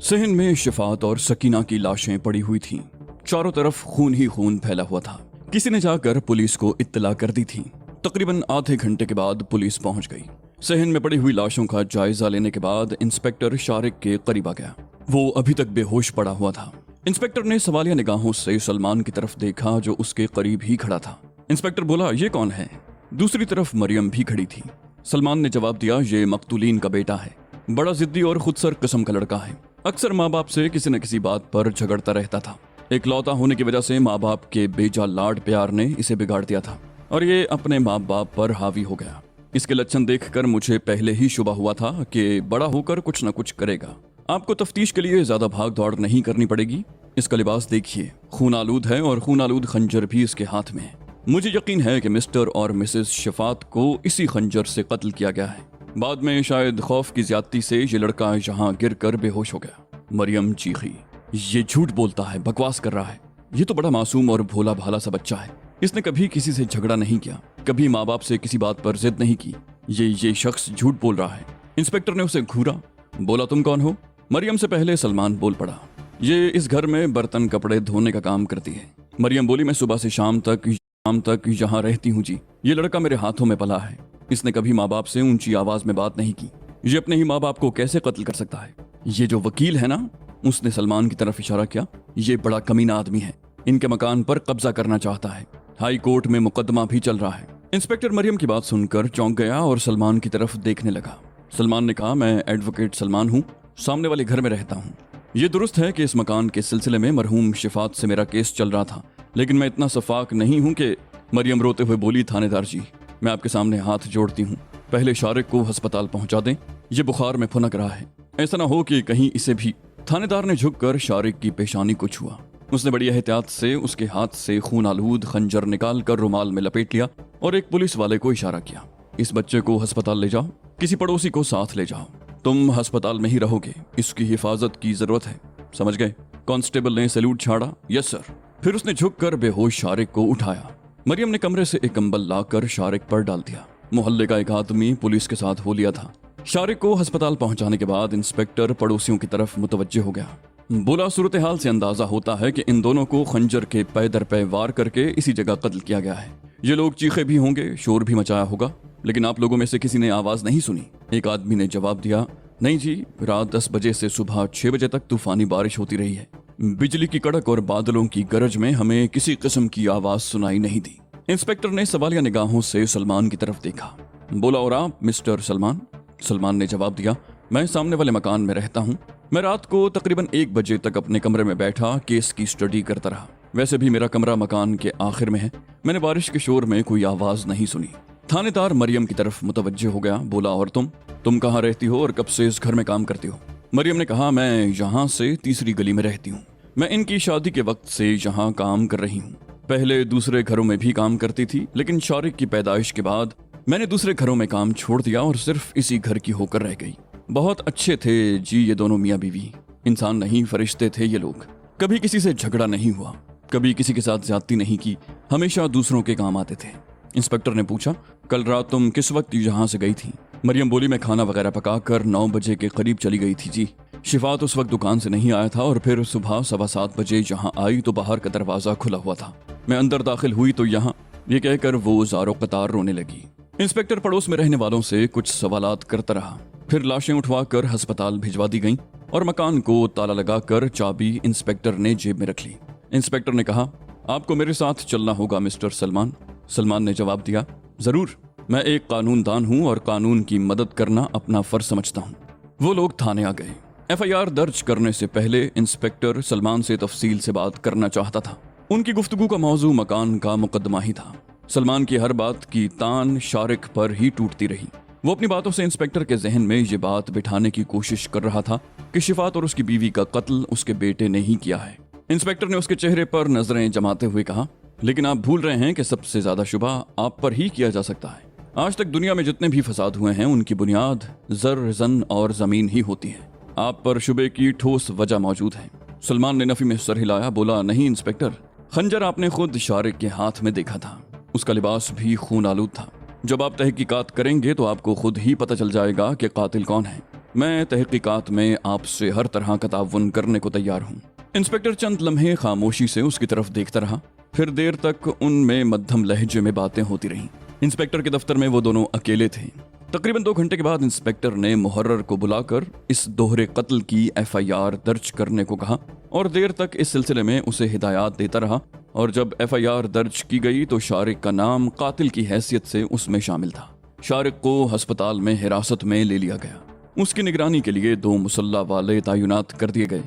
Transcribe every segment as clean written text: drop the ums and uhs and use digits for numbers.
सहन में शिफात और सकीना की लाशें पड़ी हुई थीं। चारों तरफ खून ही खून फैला हुआ था। किसी ने जाकर पुलिस को इत्तला कर दी थी। तकरीबन आधे घंटे के बाद पुलिस पहुंच गई। सहन में पड़ी हुई लाशों का जायजा लेने के बाद इंस्पेक्टर शारिक के करीब आ गया। वो अभी तक बेहोश पड़ा हुआ था। इंस्पेक्टर ने सवालिया निगाहों से सलमान की तरफ देखा जो उसके करीब ही खड़ा था। इंस्पेक्टर बोला, ये कौन है? दूसरी तरफ मरियम भी खड़ी थी। सलमान ने जवाब दिया, ये मकतूलीन का बेटा है। बड़ा जिद्दी और खुदसर किस्म का लड़का है। अक्सर माँ बाप से किसी न किसी बात पर झगड़ता रहता था। इकलौता होने की वजह से माँ बाप के बेजा लाड प्यार ने इसे बिगाड़ दिया था और ये अपने माँ बाप पर हावी हो गया। इसके लक्षण देखकर मुझे पहले ही शुबा हुआ था कि बड़ा होकर कुछ न कुछ करेगा। आपको तफ्तीश के लिए ज्यादा भाग दौड़ नहीं करनी पड़ेगी। इसका लिबास देखिए, खून आलूद है और खून आलूद खंजर भी इसके हाथ में है। मुझे यकीन है कि मिस्टर और मिसेस शिफात को इसी खंजर से कत्ल किया गया है। बाद में शायद खौफ की ज्यादती से ये लड़का यहाँ गिर कर बेहोश हो गया। मरियम चीखी, ये झूठ बोलता है, बकवास कर रहा है। ये तो बड़ा मासूम और भोला भाला सा बच्चा है। इसने कभी किसी से झगड़ा नहीं किया, कभी माँ बाप से किसी बात पर जिद नहीं की। ये शख्स झूठ बोल रहा है। इंस्पेक्टर ने उसे घूरा, बोला, तुम कौन हो? मरियम से पहले सलमान बोल पड़ा, ये इस घर में बर्तन कपड़े धोने का काम करती है। मरियम बोली, मैं सुबह से शाम तक यहाँ रहती हूँ जी। ये लड़का मेरे हाथों में पला है। इसने कभी माँ बाप से ऊंची आवाज में बात नहीं की। ये अपने ही माँ बाप को कैसे कत्ल कर सकता है? ये जो वकील है ना, उसने सलमान की तरफ इशारा किया, ये बड़ा कमीना आदमी है। इनके मकान पर कब्जा करना चाहता है। हाई कोर्ट में मुकदमा भी चल रहा है। इंस्पेक्टर मरियम की बात सुनकर चौंक गया और सलमान की तरफ देखने लगा। सलमान ने कहा, मैं एडवोकेट सलमान हूँ, सामने वाले घर में रहता हूँ। ये दुरुस्त है कि इस मकान के सिलसिले में मरहूम शिफात से मेरा केस चल रहा था, लेकिन मैं इतना सफाक नहीं हूँ कि। मरियम रोते हुए बोली, थानेदार जी, मैं आपके सामने हाथ जोड़ती हूँ, पहले शारिक को अस्पताल पहुंचा दें। ये बुखार में फुनक रहा है, ऐसा ना हो कि कहीं इसे भी। थानेदार ने झुककर शारिक की पेशानी को छुआ। उसने बड़ी एहतियात से उसके हाथ से खून आलूद खंजर निकाल कर रुमाल में लपेट लिया और एक पुलिस वाले को इशारा किया, इस बच्चे को अस्पताल ले जाओ, किसी पड़ोसी को साथ ले जाओ। तुम अस्पताल में ही रहोगे, इसकी हिफाजत की जरूरत है, समझ गए? कांस्टेबल ने सैल्यूट छाड़ा, यस सर। फिर उसने झुककर बेहोश शारिक को उठाया। मरियम ने कमरे से एक कंबल लाकर शारिक पर डाल दिया। मोहल्ले का एक आदमी पुलिस के साथ हो लिया था। शारिक को अस्पताल पहुंचाने के बाद इंस्पेक्टर पड़ोसियों की तरफ मुतवज्जे हो गया। बोला, सूरत हाल से अंदाजा होता है कि इन दोनों को खंजर के पै दर पै वार करके इसी जगह कत्ल किया गया है। ये लोग चीखे भी होंगे, शोर भी मचाया होगा, लेकिन आप लोगों में से किसी ने आवाज नहीं सुनी। एक आदमी ने जवाब दिया, नहीं जी, रात 10 बजे से सुबह 6 बजे तक तूफानी बारिश होती रही है। बिजली की कड़क और बादलों की गरज में हमें किसी किस्म की आवाज सुनाई नहीं दी। इंस्पेक्टर ने सवालिया निगाहों से सलमान की तरफ देखा। बोला, और आप मिस्टर सलमान? सलमान ने जवाब दिया, मैं सामने वाले मकान में रहता हूँ। मैं रात को तकरीबन 1 बजे तक अपने कमरे में बैठा केस की स्टडी करता रहा। वैसे भी मेरा कमरा मकान के आखिर में है। मैंने बारिश के शोर में कोई आवाज नहीं सुनी। थानेदार मरियम की तरफ मुतवज्जे हो गया। बोला, और तुम कहाँ रहती हो और कब से इस घर में काम करती हो? मरियम ने कहा, मैं यहाँ से तीसरी गली में रहती हूँ। मैं इनकी शादी के वक्त से यहाँ काम कर रही हूँ। पहले दूसरे घरों में भी काम करती थी, लेकिन शारिक की पैदाइश के बाद मैंने दूसरे घरों में काम छोड़ दिया और सिर्फ इसी घर की होकर रह गई। बहुत अच्छे थे जी ये दोनों मियाँ बीवी, इंसान नहीं फरिश्ते थे ये लोग। कभी किसी से झगड़ा नहीं हुआ, कभी किसी के साथ ज्यादती नहीं की, हमेशा दूसरों के काम आते थे। इंस्पेक्टर ने पूछा, कल रात तुम किस वक्त यहाँ से गई थी? मरियम बोली, मैं खाना वगैरह पकाकर 9 बजे के करीब चली गई थी जी। शिफात उस वक्त दुकान से नहीं आया था और फिर सुबह 7:15 बजे यहाँ आई तो बाहर का दरवाजा खुला हुआ था। मैं अंदर दाखिल हुई तो यहाँ, ये कहकर वो ज़ारो कतार रोने लगी। इंस्पेक्टर पड़ोस में रहने वालों से कुछ सवालात करता रहा। फिर लाशें उठवाकर अस्पताल भिजवा दी गईं और मकान को ताला लगाकर चाबी इंस्पेक्टर ने जेब में रख ली। इंस्पेक्टर ने कहा, आपको मेरे साथ चलना होगा मिस्टर सलमान। सलमान ने जवाब दिया, जरूर, मैं एक कानूनदान हूँ और कानून की मदद करना अपना फर्ज समझता हूँ। वो लोग थाने आ गए। FIR दर्ज करने से पहले इंस्पेक्टर सलमान से तफसील से बात करना चाहता था। उनकी गुफ्तगू का मौजू मकान का मुकदमा ही था। सलमान की हर बात की तान शारिक पर ही टूटती रही। वो अपनी बातों से इंस्पेक्टर के जहन में ये बात बिठाने की कोशिश कर रहा था कि शिफात और उसकी बीवी का कत्ल उसके बेटे ने ही किया है। इंस्पेक्टर ने उसके चेहरे पर नजरें जमाते हुए कहा, लेकिन आप भूल रहे हैं कि सबसे ज्यादा शुबा आप पर ही किया जा सकता है। आज तक दुनिया में जितने भी फसाद हुए हैं उनकी बुनियाद जर, जन और जमीन ही होती है। आप पर शुबे की ठोस वजह मौजूद है। सलमान ने नफी में सर हिलाया। बोला, नहीं इंस्पेक्टर, खंजर आपने खुद शारिक के हाथ में देखा था, उसका लिबास भी खून आलूद था। जब आप तहकीकात करेंगे तो आपको खुद ही पता चल जाएगा कि कातिल कौन है। मैं तहकीकात में आपसे हर तरह का ताउन करने को तैयार हूँ। इंस्पेक्टर चंद लम्हे खामोशी से उसकी तरफ देखता रहा। फिर देर तक उनमें मध्यम लहजे में बातें होती रहीं। इंस्पेक्टर के दफ्तर में वो दोनों अकेले थे। तकरीबन 2 घंटे के बाद इंस्पेक्टर ने मुहर्रर को बुलाकर इस दोहरे कत्ल की FIR दर्ज करने को कहा और देर तक इस सिलसिले में उसे हिदायत देता रहा। और जब FIR दर्ज की गई तो शारिक का नाम कातिल की हैसियत से उसमें शामिल था। शारिक को अस्पताल में हिरासत में ले लिया गया। उसकी निगरानी के लिए 2 मुसल्ला वाले तैनात कर दिए गए।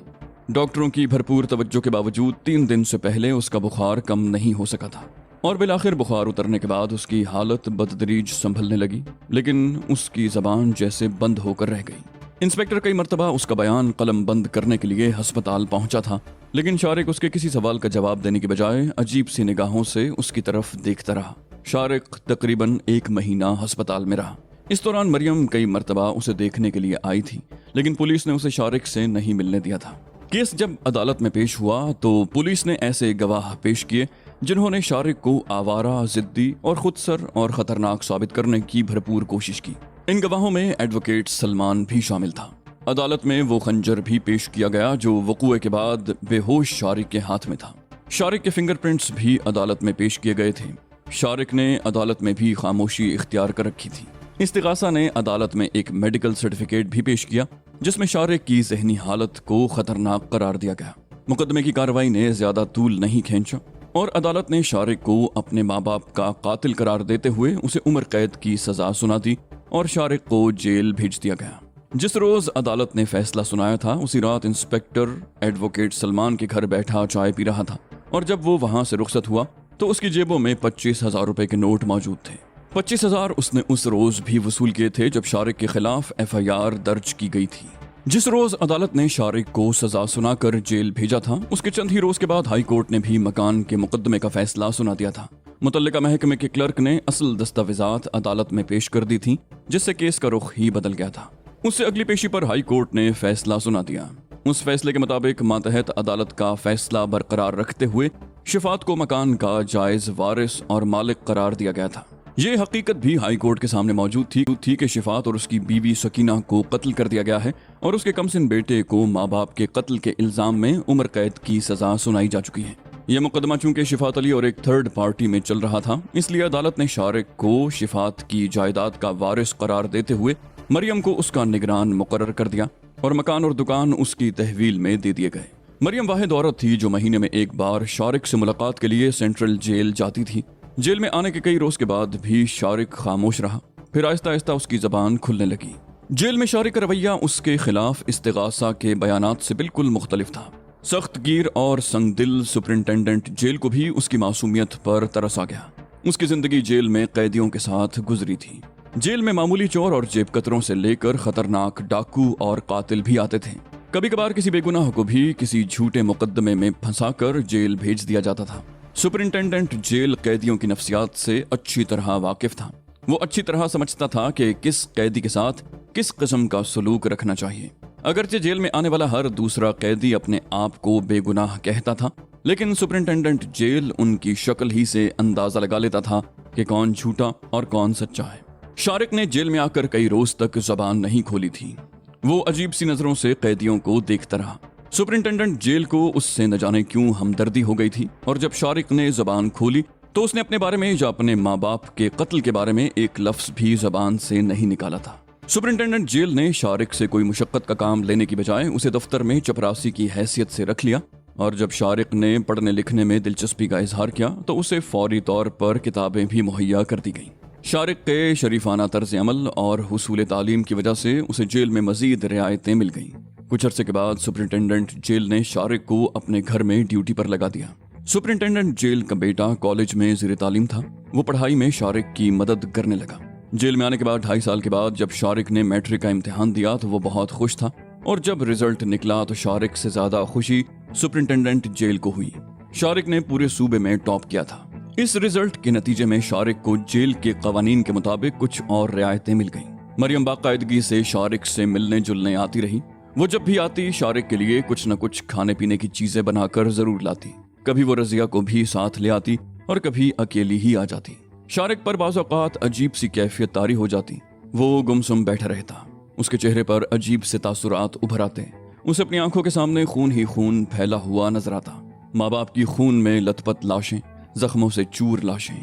डॉक्टरों की भरपूर तवज्जो के बावजूद 3 दिन से पहले उसका बुखार कम नहीं हो सका था और बिलाखिर बुखार उतरने के बाद उसकी हालत बदतदरीज संभलने लगी, लेकिन उसकी जबान जैसे बंद होकर रह गई। इंस्पेक्टर कई मरतबा उसका बयान कलम बंद करने के लिए अस्पताल पहुंचा था, लेकिन शारिक उसके किसी सवाल का जवाब देने की बजाय अजीब सी निगाहों से उसकी तरफ देखता रहा। शारिक तकरीबन 1 महीना अस्पताल में रहा। इस दौरान मरियम कई मरतबा उसे देखने के लिए आई थी, लेकिन पुलिस ने उसे शारिक से नहीं मिलने दिया था। केस जब अदालत में पेश हुआ तो पुलिस ने ऐसे गवाह पेश किए जिन्होंने शारिक को आवारा, जिद्दी और खुदसर और खतरनाक साबित करने की भरपूर कोशिश की। इन गवाहों में एडवोकेट सलमान भी शामिल था। अदालत में वो खंजर भी पेश किया गया जो वक़ूए के बाद बेहोश शारिक के हाथ में था। शारिक के फिंगरप्रिंट्स भी अदालत में पेश किए गए थे। शारिक ने अदालत में भी खामोशी इख्तियार कर रखी थी। इस्तिगासा ने अदालत में एक मेडिकल सर्टिफिकेट भी पेश किया जिसमें शारिक की जहनी हालत को खतरनाक करार दिया गया। मुकदमे की कार्रवाई ने ज्यादा तूल नहीं खींचा और अदालत ने शारिक को अपने माँ बाप का कातिल करार देते हुए उसे उम्र कैद की सजा सुना दी और शारिक को जेल भेज दिया गया। जिस रोज अदालत ने फैसला सुनाया था उसी रात इंस्पेक्टर एडवोकेट सलमान के घर बैठा चाय पी रहा था और जब वो वहां से रुखसत हुआ तो उसकी जेबों में 25,000 रुपए के नोट मौजूद थे। 25,000 उसने उस रोज भी वसूल किए थे जब शारिक के खिलाफ FIR दर्ज की गई थी। जिस रोज अदालत ने शारिक को सजा सुनाकर जेल भेजा था उसके चंद ही रोज के बाद हाई कोर्ट ने भी मकान के मुकदमे का फैसला सुना दिया था। मुतल्लिका महकमे के क्लर्क ने असल दस्तावेजात अदालत में पेश कर दी थी जिससे केस का रुख ही बदल गया था। उससे अगली पेशी पर हाई कोर्ट ने फैसला सुना दिया। उस फैसले के मुताबिक मातहत अदालत का फैसला बरकरार रखते हुए शिफात को मकान का जायज वारिस और मालिक करार दिया गया था। ये हकीकत भी हाई कोर्ट के सामने मौजूद थी कि शिफात और उसकी बीवी सकीना को कत्ल कर दिया गया है और उसके कमसिन बेटे को माँ बाप के कत्ल के इल्जाम में उम्र कैद की सजा सुनाई जा चुकी है। यह मुकदमा चूंकि शिफात अली और एक थर्ड पार्टी में चल रहा था इसलिए अदालत ने शारिक को शिफात की जायदाद का वारिस करार देते हुए मरियम को उसका निगरान मुकर्रर कर दिया और मकान और दुकान उसकी तहवील में दे दिए गए। मरियम वाहिद औरत थी जो महीने में एक बार शारिक से मुलाकात के लिए सेंट्रल जेल जाती थी। जेल में आने के कई रोज के बाद भी शारिक खामोश रहा। फिर आहिस्ता आहिस्ता उसकी जबान खुलने लगी। जेल में शारिक का रवैया उसके खिलाफ इस्तिगासा के बयानात से बिल्कुल मुख्तलिफ था। सख्त गिर और संगदिल सुपरिंटेंडेंट जेल को भी उसकी मासूमियत पर तरस आ गया। उसकी जिंदगी जेल में कैदियों के साथ गुजरी थी। जेल में मामूली चोर और जेब कतरों से लेकर खतरनाक डाकू और कातिल भी आते थे। कभी कभार किसी बेगुनाह को भी किसी झूठे मुकदमे में फंसाकर जेल भेज दिया जाता था। सुपरिंटेंडेंट जेल कैदियों की नफ्सियात से अच्छी तरह वाकिफ था। वो अच्छी तरह समझता था कि किस कैदी के साथ किस किस्म का सलूक रखना चाहिए। अगरचे जेल में आने वाला हर दूसरा कैदी अपने आप को बेगुनाह कहता था, लेकिन सुपरिंटेंडेंट जेल उनकी शक्ल ही से अंदाजा लगा लेता था कि कौन झूठा और कौन सच्चा है। शारिक ने जेल में आकर कई रोज तक जबान नहीं खोली थी। वो अजीब सी नजरों से कैदियों को देखता रहा। सुपरिंटेंडेंट जेल को उससे न जाने क्यों हमदर्दी हो गई थी और जब शारिक ने जबान खोली तो उसने अपने बारे में या अपने माँ बाप के कत्ल के बारे में एक लफ्ज भी जबान से नहीं निकाला था। सुपरिंटेंडेंट जेल ने शारिक से कोई मुशक्कत का काम लेने की बजाय उसे दफ्तर में चपरासी की हैसियत से रख लिया और जब शारिक ने पढ़ने लिखने में दिलचस्पी का इजहार किया तो उसे फौरी तौर पर किताबें भी मुहैया कर दी गईं। शारिक के शरीफाना तर्ज अमल और हुसूल तालीम की वजह से उसे जेल में मजीद रियायतें मिल गईं। कुछ अरसे के बाद सुपरिंटेंडेंट जेल ने शारिक को अपने घर में ड्यूटी पर लगा दिया। सुपरिंटेंडेंट जेल का बेटा कॉलेज में ज़ेरे तालीम था। वो पढ़ाई में शारिक की मदद करने लगा। जेल में आने के बाद 2.5 साल के बाद जब शारिक ने मैट्रिक का इम्तिहान दिया तो वो बहुत खुश था और जब रिजल्ट निकला तो शारिक से ज्यादा खुशी सुपरिंटेंडेंट जेल को हुई। शारिक ने पूरे सूबे में टॉप किया था। इस रिजल्ट के नतीजे में शारिक को जेल के कवानीन के मुताबिक कुछ और रियायतें मिल गईं। मरियम बाकायदगी से शारिक से मिलने जुलने आती रही। वो जब भी आती शारिक के लिए कुछ न कुछ खाने पीने की चीजें बनाकर जरूर लाती। कभी वो रजिया को भी साथ ले आती और कभी अकेली ही आ जाती। शारिक पर बाज़ औक़ात अजीब सी कैफियत तारी हो जाती। वो गुमसुम बैठा रहता। उसके चेहरे पर अजीब से तासुरात उभर आते। उसे अपनी आंखों के सामने खून ही खून फैला हुआ नजर आता। माँ बाप की खून में लथपथ लाशें, जख्मों से चूर लाशें।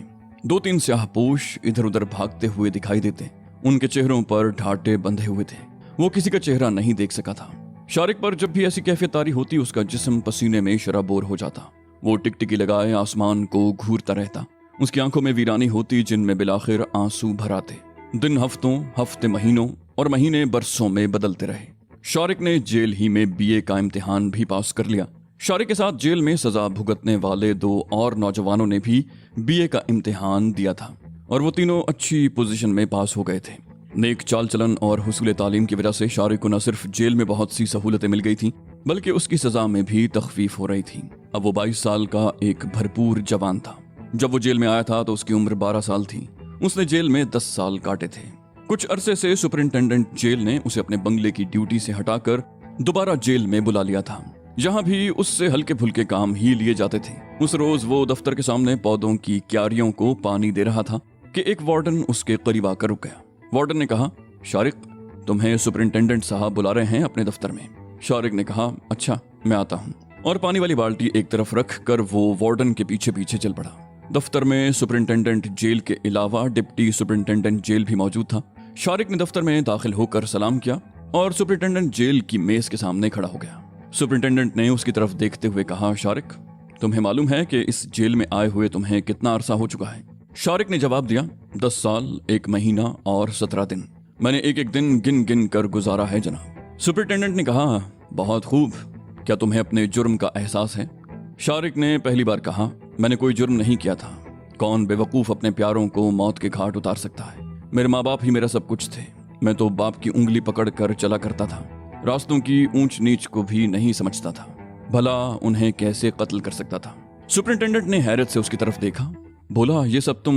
2-3 स्याहपोश इधर उधर भागते हुए दिखाई देते। उनके चेहरों पर ढाटे बंधे हुए थे। वो किसी का चेहरा नहीं देख सका था। शारिक पर जब भी ऐसी कैफियत तारी होती, उसका जिस्म पसीने में शराबोर हो जाता। वो टिकटिकी लगाए आसमान को घूरता रहता। उसकी आंखों में वीरानी होती, जिनमें बिलाखिर आंसू भर आते। दिन हफ्तों, हफ्ते महीनों और महीने बरसों में बदलते रहे। शारिक ने जेल ही में बीए का इम्तिहान भी पास कर लिया। शारिक के साथ जेल में सजा भुगतने वाले 2 और नौजवानों ने भी बीए का इम्तिहान दिया था और वो तीनों अच्छी पोजीशन में पास हो गए थे। नेक चाल चलन और हुसूल तालीम की वजह से शारिक को न सिर्फ जेल में बहुत सी सहूलतें मिल गई थी, बल्कि उसकी सजा में भी तखफीफ हो रही थी। अब वो 22 साल का एक भरपूर जवान था। जब वो जेल में आया था तो उसकी उम्र 12 साल थी। उसने जेल में 10 साल काटे थे। कुछ अरसे से सुपरिंटेंडेंट जेल ने उसे अपने बंगले की ड्यूटी से हटाकर दोबारा जेल में बुला लिया था, जहां भी उससे हल्के फुल्के काम ही लिए जाते थे। उस रोज वो दफ्तर के सामने पौधों की क्यारियों को पानी दे रहा था कि एक वार्डन उसके करीब आकर रुक गया। वार्डन ने कहा, शारिक, तुम्हें सुपरिंटेंडेंट साहब बुला रहे हैं अपने दफ्तर में। शारिक ने कहा, अच्छा, मैं आता हूँ, और पानी वाली बाल्टी एक तरफ रख कर वो वार्डन के पीछे पीछे चल पड़ा। दफ्तर में सुपरिंटेंडेंट जेल के अलावा डिप्टी सुपरिंटेंडेंट जेल भी मौजूद था। शारिक ने दफ्तर में दाखिल होकर सलाम किया और सुपरिंटेंडेंट जेल की मेज के सामने खड़ा हो गया। सुपरिंटेंडेंट ने उसकी तरफ देखते हुए कहा, शारिक, तुम्हें मालूम है कि इस जेल में आए हुए तुम्हें कितना अरसा हो चुका है? शारिक ने जवाब दिया, 10 साल, 1 महीना और 17 दिन। मैंने एक एक दिन गिन गिन कर गुजारा है जनाब। सुपरिंटेंडेंट ने कहा, बहुत खूब, क्या तुम्हें अपने जुर्म का एहसास है? शारिक ने पहली बार कहा, मैंने कोई जुर्म नहीं किया था। कौन बेवकूफ अपने प्यारों को मौत के घाट उतार सकता है? मेरे माँ बाप ही मेरा सब कुछ थे। मैं तो बाप की उंगली पकड़ कर चला करता था। रास्तों की ऊंच नीच को भी नहीं समझता था। भला उन्हें कैसे कत्ल कर सकता था? सुपरिंटेंडेंट ने हैरत से उसकी तरफ देखा। बोला, ये सब तुम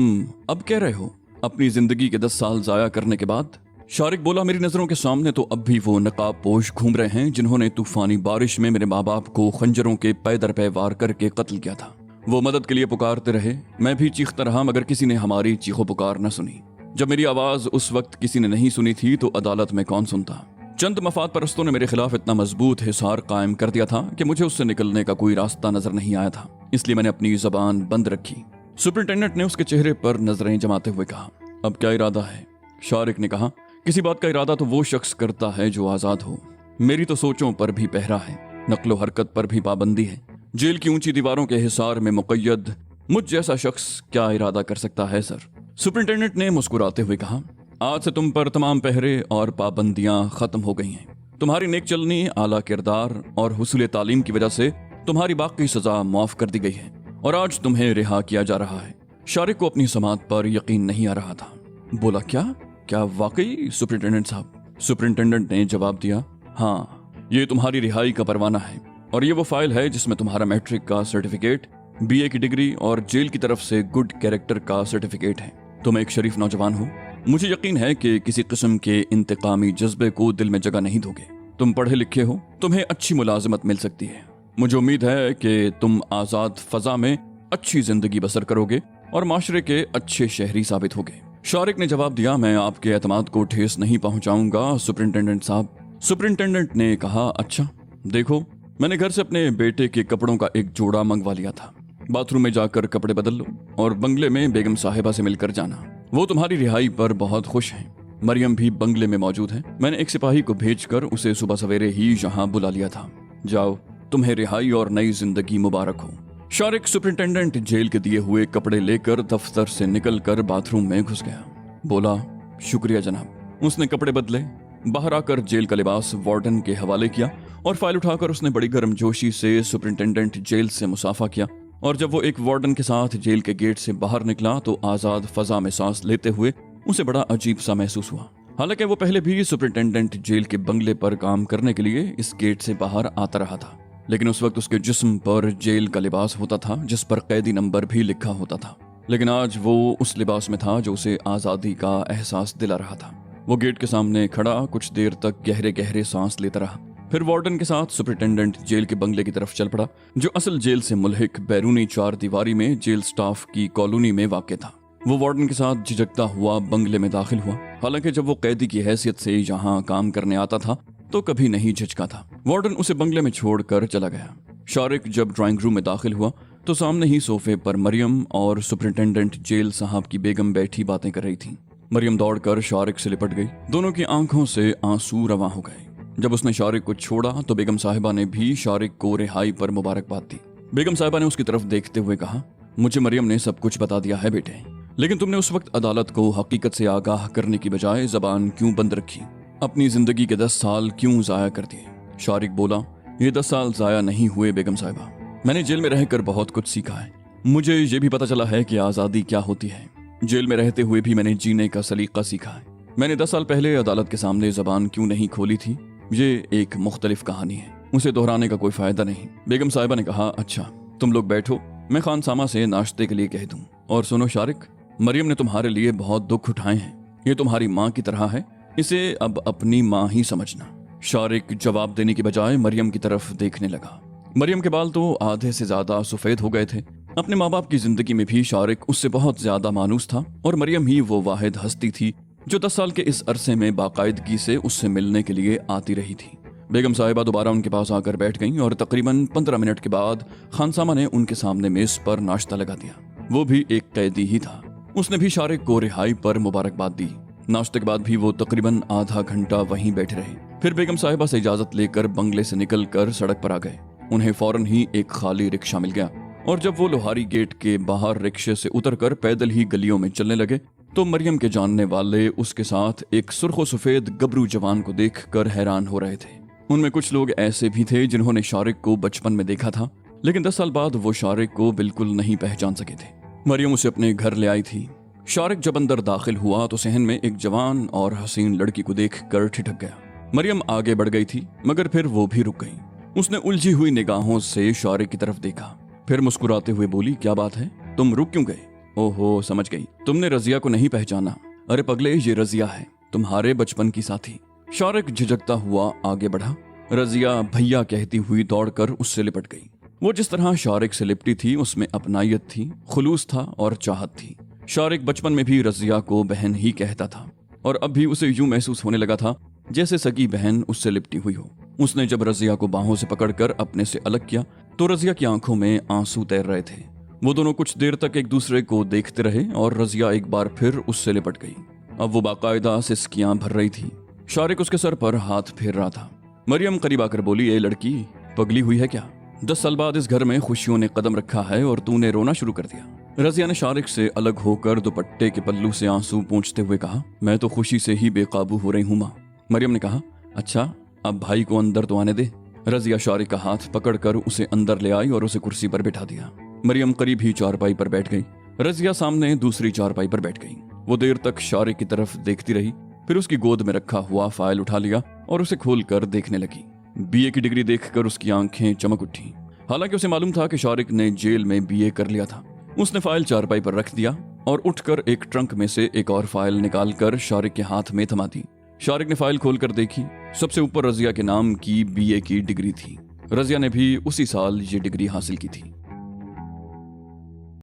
अब कह रहे हो, अपनी जिंदगी के 10 साल जाया करने के बाद? शारिक बोला, मेरी नजरों के सामने तो अब भी वो नकाब पोश घूम रहे हैं जिन्होंने तूफानी बारिश में मेरे माँ बाप को खंजरों के पै दर पै वार करके कत्ल किया था। वो मदद के लिए पुकारते रहे, मैं भी चीखता रहा, मगर किसी ने हमारी चीखों पुकार न सुनी। जब मेरी आवाज उस वक्त किसी ने नहीं सुनी थी तो अदालत में कौन सुनता? चंद मफाद परस्तों ने मेरे खिलाफ इतना मजबूत हिसार कायम कर दिया था कि मुझे उससे निकलने का कोई रास्ता नजर नहीं आया था, इसलिए मैंने अपनी जबान बंद रखी। सुपरिंटेंडेंट ने उसके चेहरे पर नजरें जमाते हुए कहा, अब क्या इरादा है? शारिक ने कहा, किसी बात का इरादा तो वो शख्स करता है जो आजाद हो। मेरी तो सोचों पर भी पहरा है, नक्लो हरकत पर भी पाबंदी है। जेल की ऊंची दीवारों के हिसार में मुकय्यद मुझ जैसा शख्स क्या इरादा कर सकता है सर? सुपरिंटेंडेंट ने मुस्कुराते हुए कहा, आज से तुम पर तमाम पहरे और पाबंदियां खत्म हो गई हैं। तुम्हारी नेक चलनी, आला किरदार और हुसूल तालीम की वजह से तुम्हारी बाकी सजा माफ कर दी गई है और आज तुम्हें रिहा किया जा रहा है। शारिक को अपनी समात पर यकीन नहीं आ रहा था। बोला, क्या वाकई सुपरिंटेंडेंट साहब? सुपरिंटेंडेंट ने जवाब दिया, हाँ, ये तुम्हारी रिहाई का परवाना है और ये वो फाइल है जिसमें तुम्हारा मैट्रिक का सर्टिफिकेट, बीए की डिग्री और जेल की तरफ से गुड कैरेक्टर का सर्टिफिकेट है। तुम एक शरीफ नौजवान हो। मुझे यकीन है कि किसी किस्म के इंतकामी जज्बे को दिल में जगह नहीं दोगे। तुम पढ़े लिखे हो, तुम्हें अच्छी मुलाजमत मिल सकती है। मुझे उम्मीद है कि तुम आजाद फजा में अच्छी जिंदगी बसर करोगे और माशरे के अच्छे शहरी साबित होगे। शारिक ने जवाब दिया, मैं आपके एतमाद को ठेस नहीं पहुंचाऊंगा सुपरिंटेंडेंट साहब। सुपरिंटेंडेंट ने कहा, अच्छा देखो, मैंने घर से अपने बेटे के कपड़ों का एक जोड़ा मंगवा लिया था। बाथरूम में जाकर कपड़े बदल लो और बंगले में बेगम साहिबा से मिलकर जाना। वो तुम्हारी रिहाई पर बहुत खुश हैं। मरियम भी बंगले में मौजूद है। मैंने एक सिपाही को भेजकर उसे सुबह सवेरे ही यहाँ बुला लिया था। जाओ, तुम्हें रिहाई और नई जिंदगी मुबारक हो। शारिक सुपरिंटेंडेंट जेल के दिए हुए कपड़े लेकर दफ्तर से निकलकर बाथरूम में घुस गया। बोला, शुक्रिया जनाब। उसने कपड़े बदले, बाहर आकर जेल का लिबास वार्डन के हवाले किया और फाइल उठाकर उसने बड़ी गर्मजोशी से सुपरिंटेंडेंट जेल से मुसाफा किया। और जब वो एक वार्डन के साथ जेल के गेट से बाहर निकला तो आजाद फजा में सांस लेते हुए उसे बड़ा अजीब सा महसूस हुआ। हालांकि वो पहले भी सुपरिंटेंडेंट जेल के बंगले पर काम करने के लिए इस गेट से बाहर आता रहा था, लेकिन उस वक्त उसके जिस्म पर जेल का लिबास होता था जिस पर कैदी नंबर भी लिखा होता था। लेकिन आज वो उस लिबास में था जो उसे आजादी का एहसास दिला रहा था। वो गेट के सामने खड़ा कुछ देर तक गहरे गहरे सांस लेता रहा, फिर वार्डन के साथ सुपरिंटेंडेंट जेल के बंगले की तरफ चल पड़ा, जो असल जेल से मुल्हिक बैरूनी 4 दीवारी में जेल स्टाफ की कॉलोनी में वाक़ था। वो वार्डन के साथ झिझकता हुआ बंगले में दाखिल हुआ। हालांकि जब वो कैदी की हैसियत से यहाँ काम करने आता था तो कभी नहीं झिझका था। वार्डन उसे बंगले में छोड़कर चला गया। शारिक जब ड्राइंग रूम में दाखिल हुआ तो सामने ही सोफे पर मरियम और सुपरिटेंडेंट जेल साहब की बेगम बैठी बातें कर रही थी। मरियम दौड़कर शारिक से लिपट गई। दोनों की आंखों से आंसू रवां हो गए। जब उसने शारिक को छोड़ा तो बेगम साहिबा ने भी शारिक को रिहाई पर मुबारकबाद दी। बेगम साहिबा ने उसकी तरफ देखते हुए कहा, मुझे मरियम ने सब कुछ बता दिया है बेटे, लेकिन तुमने उस वक्त अदालत को हकीकत से आगाह करने की बजाय जबान क्यों बंद रखी? अपनी जिंदगी के 10 साल क्यों जाया कर दिए? शारिक बोला, ये 10 साल जाया नहीं हुए बेगम साहिबा। मैंने जेल में रहकर बहुत कुछ सीखा है। मुझे ये भी पता चला है कि आज़ादी क्या होती है। जेल में रहते हुए भी मैंने जीने का सलीका सीखा है। मैंने 10 साल पहले अदालत के सामने जबान क्यों नहीं खोली थी, ये एक मुख्तलिफ कहानी है, उसे दोहराने का कोई फायदा नहीं। बेगम साहिबा ने कहा, अच्छा तुम लोग बैठो, मैं खानसामा से नाश्ते के लिए कह दूं। और सुनो शारिक, मरियम ने तुम्हारे लिए बहुत दुख उठाए हैं। ये तुम्हारी माँ की तरह है, इसे अब अपनी माँ ही समझना। शारिक जवाब देने की बजाय मरियम की तरफ देखने लगा। मरियम के बाल तो आधे से ज्यादा सफेद हो गए थे। अपने माँ बाप की जिंदगी में भी शारिक उससे बहुत ज्यादा मानूस था और मरियम ही वो वाहिद हस्ती थी जो 10 साल के इस अरसे में बाकायदगी से उससे मिलने के लिए आती रही थी। बेगम साहिबा दोबारा उनके पास आकर बैठ गईं और तकरीबन 15 मिनट के बाद खानसामा ने उनके सामने मेज पर नाश्ता लगा दिया। वो भी एक कैदी ही था। उसने भी शारिक को रिहाई पर मुबारकबाद दी। नाश्ते के बाद भी वो तकरीबन आधा घंटा वहीं बैठे रहे। फिर बेगम साहिबा से इजाजत लेकर बंगले से निकलकर सड़क पर आ गए। उन्हें फौरन ही एक खाली रिक्शा मिल गया और जब वो लोहारी गेट के बाहर रिक्शे से उतरकर पैदल ही गलियों में चलने लगे तो मरियम के जानने वाले उसके साथ एक सुर्खो सफेद गबरू जवान को देखकर हैरान हो रहे थे। उनमें कुछ लोग ऐसे भी थे जिन्होंने शारिक को बचपन में देखा था, लेकिन 10 साल बाद वो शारिक को बिल्कुल नहीं पहचान सके थे। मरियम उसे अपने घर ले आई थी। शारिक जब अंदर दाखिल हुआ तो सहन में एक जवान और हसीन लड़की को देखकर ठिठक गया। मरियम आगे बढ़ गई थी मगर फिर वो भी रुक गई। उसने उलझी हुई निगाहों से शारिक की तरफ देखा, फिर मुस्कुराते हुए बोली, क्या बात है, तुम रुक क्यों गए? ओहो, समझ गई, तुमने रजिया को नहीं पहचाना। अरे पगले, ये रजिया है, तुम्हारे बचपन की साथी। शारिक झिझकता हुआ आगे बढ़ा। रजिया भैया कहती हुई दौड़कर उससे लिपट गई। वो जिस तरह शारिक से लिपटी थी उसमें अपनायत थी, खुलूस था और चाहत थी। शारिक बचपन में भी रजिया को बहन ही कहता था और अब भी उसे यूं महसूस होने लगा था जैसे सगी बहन उससे लिपटी हुई हो। उसने जब रजिया को बाहों से पकड़कर अपने से अलग किया तो रजिया की आंखों में आंसू तैर रहे थे। वो दोनों कुछ देर तक एक दूसरे को देखते रहे और रजिया एक बार फिर उससे लिपट गई। अब वो बाकायदा सिसकियां भर रही थी। शारिक उसके सर पर हाथ फेर रहा था। मरियम करीब आकर बोली, ए लड़की, पगली हुई है क्या? 10 साल बाद इस घर में खुशियों ने कदम रखा है और तूने रोना शुरू कर दिया। रजिया ने शारिक से अलग होकर दुपट्टे के पल्लू से आंसू पोंछते हुए कहा, मैं तो खुशी से ही बेकाबू हो रही हूँ माँ। मरियम ने कहा, अच्छा अब भाई को अंदर तो आने दे। रजिया शारिक का हाथ पकड़कर उसे अंदर ले आई और उसे कुर्सी पर बिठा दिया। मरियम करीब ही चारपाई पर बैठ गई। रजिया सामने दूसरी चारपाई पर बैठ गई। वो देर तक शारिक की तरफ देखती रही, फिर उसकी गोद में रखा हुआ फाइल उठा लिया और उसे खोलकर देखने लगी। बीए की डिग्री देखकर उसकी आंखें चमक उठी। हालांकि उसे मालूम था कि शारिक ने जेल में बीए कर लिया था। उसने फाइल चारपाई पर रख दिया और उठकर एक ट्रंक में से एक और फाइल निकालकर शारिक के हाथ में थमा दी। शारिक ने फाइल खोलकर देखी। सबसे ऊपर रजिया के नाम की बीए की डिग्री थी। रजिया ने भी उसी साल ये डिग्री हासिल की थी।